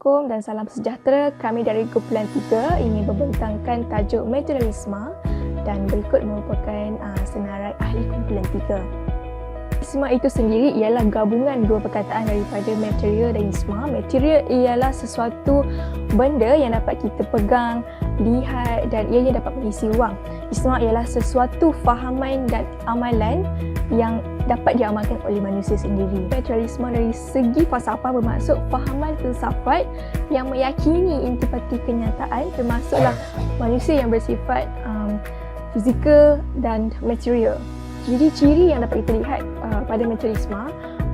Assalamualaikum dan salam sejahtera. Kami dari Kumpulan 3 ingin membentangkan tajuk materialisme dan berikut merupakan senarai ahli Kumpulan 3. Isma itu sendiri ialah gabungan dua perkataan daripada material dan isma. Material ialah sesuatu benda yang dapat kita pegang, lihat dan ianya dapat mengisi ruang. Isma ialah sesuatu fahaman dan amalan yang dapat diamalkan oleh manusia sendiri. Materialisme dari segi falsafah bermaksud fahaman filsafat yang meyakini intipati kenyataan, termasuklah manusia yang bersifat fizikal dan material. Ciri-ciri yang dapat kita lihat pada materialisme,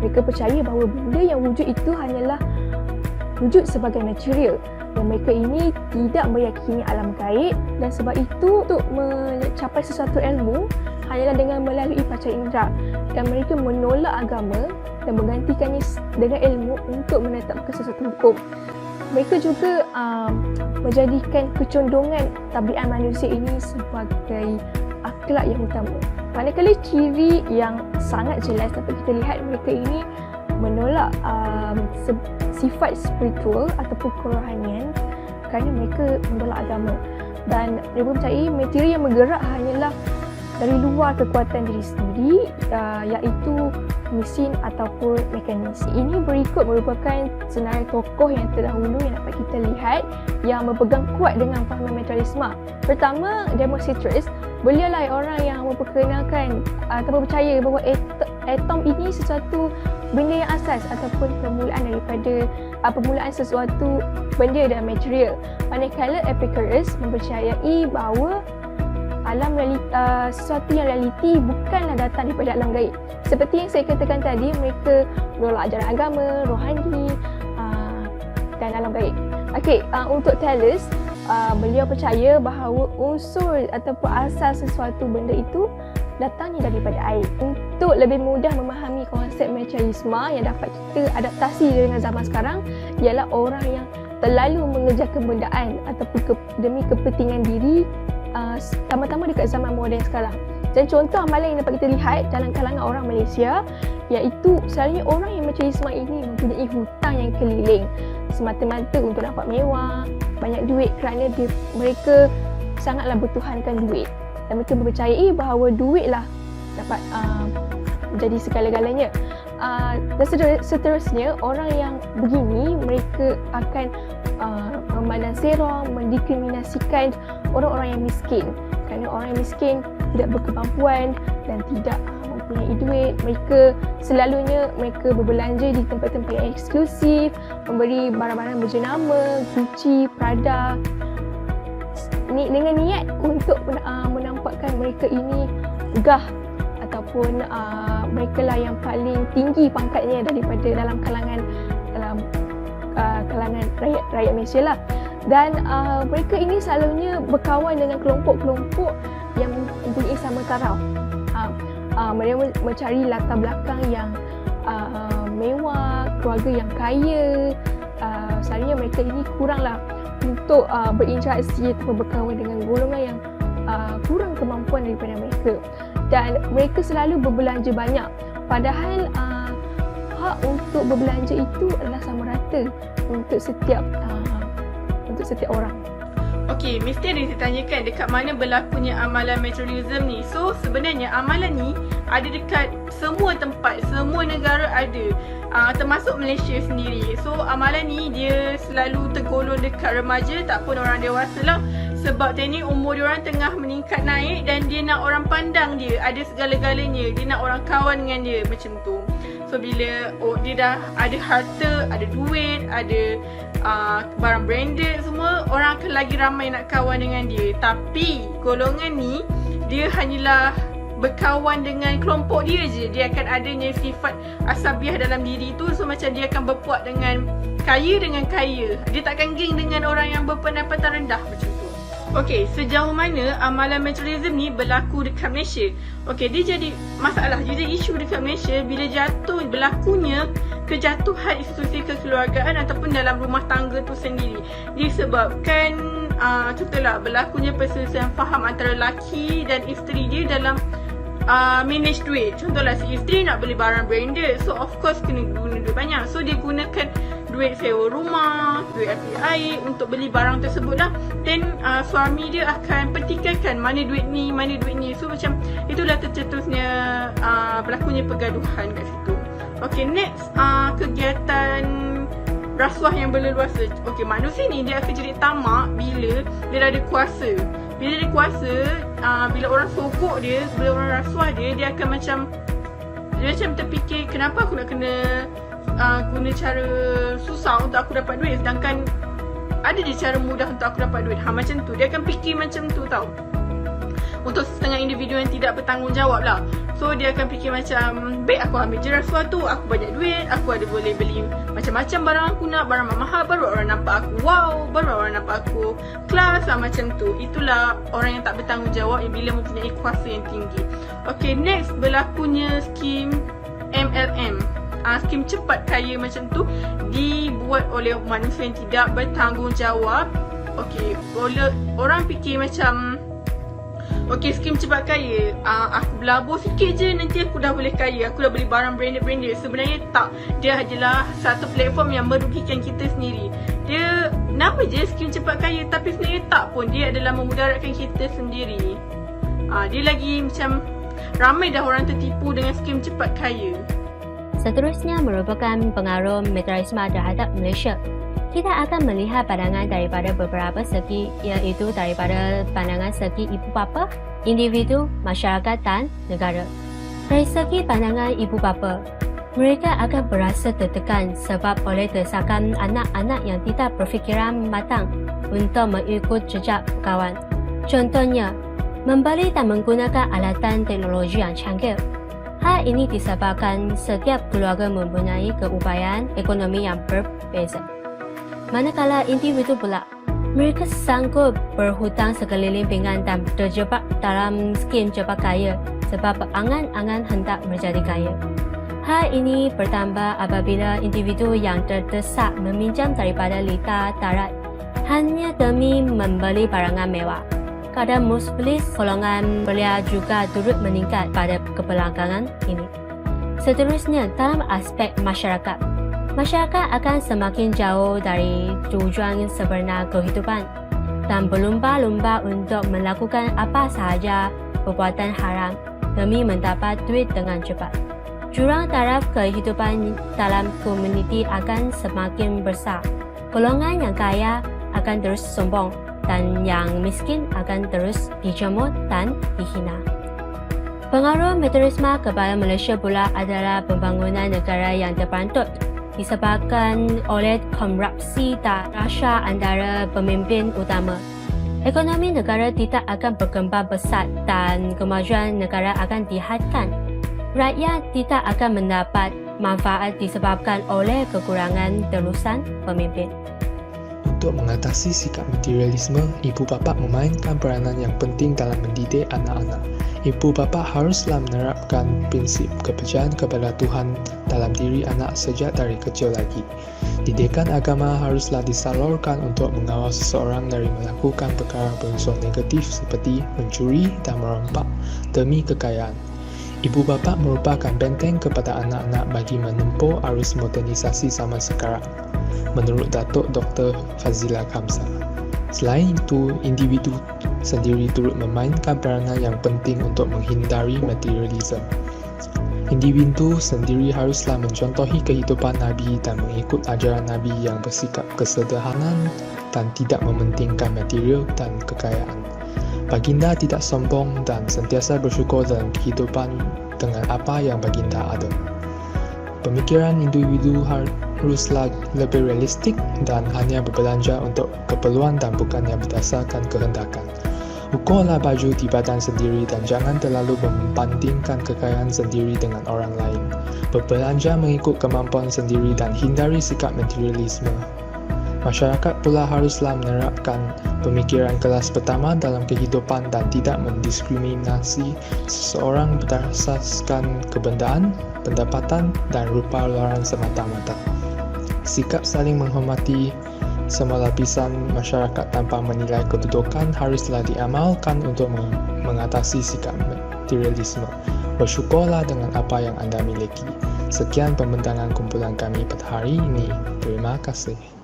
mereka percaya bahawa benda yang wujud itu hanyalah wujud sebagai material, dan mereka ini tidak meyakini alam gaib, dan sebab itu untuk mencapai sesuatu ilmu hanyalah dengan melalui panca indera, dan mereka menolak agama dan menggantikannya dengan ilmu untuk menetapkan sesuatu hukum. Mereka juga menjadikan kecondongan tabiat manusia ini sebagai akhlak yang utama. Manakala ciri yang sangat jelas dapat kita lihat, mereka ini menolak sifat spiritual ataupun kerohanian kerana mereka menolak agama, dan mereka percaya material yang bergerak hanyalah dari luar kekuatan diri sendiri, iaitu mesin ataupun mekanis. Ini berikut merupakan senarai tokoh yang terdahulu yang dapat kita lihat yang berpegang kuat dengan fahaman materialisme. Pertama, Demosthenes. Beliau lah orang yang memperkenalkan atau percaya bahawa atom ini sesuatu benda yang asas ataupun permulaan daripada permulaan sesuatu benda dan material. Manakala Epicurus mempercayai bahawa alam sesuatu yang realiti bukanlah datang daripada alam gaib. Seperti yang saya katakan tadi, mereka menolak ajaran agama, rohani dan alam gaib. Okey, untuk Thales, beliau percaya bahawa unsur ataupun asal sesuatu benda itu datangnya daripada air. Untuk lebih mudah memahami konsep materialisme yang dapat kita adaptasi dengan zaman sekarang, ialah orang yang terlalu mengejar kebendaan ataupun demi kepentingan diri, terutama dekat zaman moden sekarang. Dan contoh amalan yang dapat kita lihat dalam kalangan orang Malaysia, iaitu selalunya orang yang materialisme ini mempunyai hutang yang keliling semata-mata untuk dapat mewah, banyak duit, kerana mereka sangatlah bertuhankan duit, dan mereka mempercayai bahawa duitlah dapat menjadi segala-galanya. Dan seterusnya, orang yang begini mereka akan memandang serong, mendiskriminasikan orang-orang yang miskin, kerana orang yang miskin tidak berkemampuan dan tidak mempunyai duit. Mereka selalunya berbelanja di tempat-tempat yang eksklusif, memberi barang-barang berjenama, Gucci, Prada, dengan niat untuk menampakkan mereka ini megah ataupun mereka lah yang paling tinggi pangkatnya daripada dalam kalangan rakyat Malaysia lah. Dan mereka ini selalunya berkawan dengan kelompok-kelompok yang mempunyai sama taraf. Mereka mencari latar belakang yang mewah, keluarga yang kaya. Selalunya mereka ini kuranglah untuk berinteraksi atau berkawan dengan golongan yang kurang kemampuan daripada mereka, dan mereka selalu berbelanja banyak, padahal hak untuk berbelanja itu adalah sama rata untuk setiap orang. Okey, mesti ada ditanyakan dekat mana berlakunya amalan materialism ni. So sebenarnya amalan ni ada dekat semua tempat, semua negara ada, termasuk Malaysia sendiri. So amalan ni dia selalu tergolong dekat remaja, tak pun orang dewasa lah. Sebab teknik umur diorang tengah meningkat naik, dan dia nak orang pandang dia ada segala-galanya, dia nak orang kawan dengan dia macam tu. So bila dia dah ada harta, ada duit, ada barang branded semua, orang akan lagi ramai nak kawan dengan dia. Tapi golongan ni dia hanyalah berkawan dengan kelompok dia je. Dia akan adanya sifat asabiah dalam diri tu. So macam dia akan berpuak dengan kaya. Dia takkan geng dengan orang yang berpendapatan rendah macam tu. Okey, sejauh mana amalan materialism ni berlaku dekat Malaysia? Okey, dia jadi masalah, dia jadi isu dekat Malaysia bila berlakunya kejatuhan institusi kekeluargaan ataupun dalam rumah tangga tu sendiri. Disebabkan contohlah berlakunya perselisihan faham antara lelaki dan isteri dia dalam manage duit. Contohlah si isteri nak beli barang branded, so of course kena guna duit banyak. So dia gunakan duit duit sewa rumah, duit air untuk beli barang tersebut lah. Then suami dia akan pertikaikan mana duit ni. So macam itulah tercetusnya berlakunya pergaduhan kat situ. Okay, next kegiatan rasuah yang berleluasa. Okay, manusia ni dia akan jadi tamak bila dia dah ada kuasa. Bila dia kuasa, bila orang sogok dia, bila orang rasuah dia, dia akan macam terfikir, kenapa aku nak kena guna cara susah untuk aku dapat duit, sedangkan ada je cara mudah untuk aku dapat duit. Macam tu, dia akan fikir macam tu tau. Untuk setengah individu yang tidak bertanggungjawab lah. So dia akan fikir macam, baik aku ambil je rasuah tu, aku banyak duit, aku ada boleh beli macam-macam barang aku nak, barang mahal, baru orang nampak aku wow, baru orang nampak aku kelas lah, macam tu. Itulah orang yang tak bertanggungjawab yang bila mempunyai kuasa yang tinggi. Okay, next berlakunya skim MLM. Skim cepat kaya macam tu dibuat oleh manusia yang tidak bertanggungjawab. Okay, orang fikir macam, okay, skim cepat kaya, aku berlabur sikit je nanti aku dah boleh kaya, aku dah beli barang branded. Sebenarnya tak, dia adalah satu platform yang merugikan kita sendiri. Dia nama je skim cepat kaya, tapi sebenarnya tak pun, dia adalah memudaratkan kita sendiri. Dia lagi macam ramai dah orang tertipu dengan skim cepat kaya. Seterusnya merupakan pengaruh materialisme terhadap Malaysia. Kita akan melihat pandangan daripada beberapa segi, iaitu daripada pandangan segi ibu bapa, individu, masyarakat dan negara. Dari segi pandangan ibu bapa, mereka akan berasa tertekan sebab oleh desakan anak-anak yang tidak berfikiran matang untuk mengikut jejak kawan. Contohnya, membeli dan menggunakan alatan teknologi yang canggih. Hal ini disebabkan setiap keluarga mempunyai keupayaan ekonomi yang berbeza. Manakala individu pula, mereka sanggup berhutang sekeliling pinggan dan terjebak dalam skim cepat kaya sebab berangan-angan hendak menjadi kaya. Hal ini bertambah apabila individu yang terdesak meminjam daripada lita darat hanya demi membeli barangan mewah. Kadar musfilis golongan belia juga turut meningkat pada kebelakangan ini. Seterusnya, dalam aspek masyarakat, masyarakat akan semakin jauh dari tujuan sebenar kehidupan dan berlumba-lumba untuk melakukan apa sahaja perbuatan haram demi mendapat duit dengan cepat. Jurang taraf kehidupan dalam komuniti akan semakin besar. Golongan yang kaya akan terus sombong dan yang miskin akan terus dijemur dan dihina. Pengaruh materialisme kepada Malaysia pula adalah pembangunan negara yang terpantut disebabkan oleh korupsi dan rasa antara pemimpin utama. Ekonomi negara tidak akan berkembang pesat dan kemajuan negara akan dihadkan. Rakyat tidak akan mendapat manfaat disebabkan oleh kekurangan terusan pemimpin. Untuk mengatasi sikap materialisme, ibu bapa memainkan peranan yang penting dalam mendidik anak-anak. Ibu bapa haruslah menerapkan prinsip kepercayaan kepada Tuhan dalam diri anak sejak dari kecil lagi. Didikan agama haruslah disalurkan untuk mengawal seseorang dari melakukan perkara berunsur negatif seperti mencuri dan merompak demi kekayaan. Ibu bapa merupakan benteng kepada anak-anak bagi menempuh arus modernisasi zaman sekarang, menurut Datuk Dr. Fazila Kamsa. Selain itu, individu sendiri turut memainkan peranan yang penting untuk menghindari materialisme. Individu sendiri haruslah mencontohi kehidupan Nabi dan mengikut ajaran Nabi yang bersikap kesederhanaan dan tidak mementingkan material dan kekayaan. Baginda tidak sombong dan sentiasa bersyukur dalam kehidupan dengan apa yang baginda ada. Pemikiran individu haruslah lebih realistik dan hanya berbelanja untuk keperluan dan bukannya berdasarkan kehendakan. Ukurlah baju di badan sendiri dan jangan terlalu membandingkan kekayaan sendiri dengan orang lain. Berbelanja mengikut kemampuan sendiri dan hindari sikap materialisme. Masyarakat pula haruslah menerapkan pemikiran kelas pertama dalam kehidupan dan tidak mendiskriminasi seseorang berdasarkan kebendaan, pendapatan dan rupa luaran semata-mata. Sikap saling menghormati semua lapisan masyarakat tanpa menilai kedudukan haruslah diamalkan untuk mengatasi sikap materialisme. Bersyukurlah dengan apa yang anda miliki. Sekian pembintangan kumpulan kami pada hari ini. Terima kasih.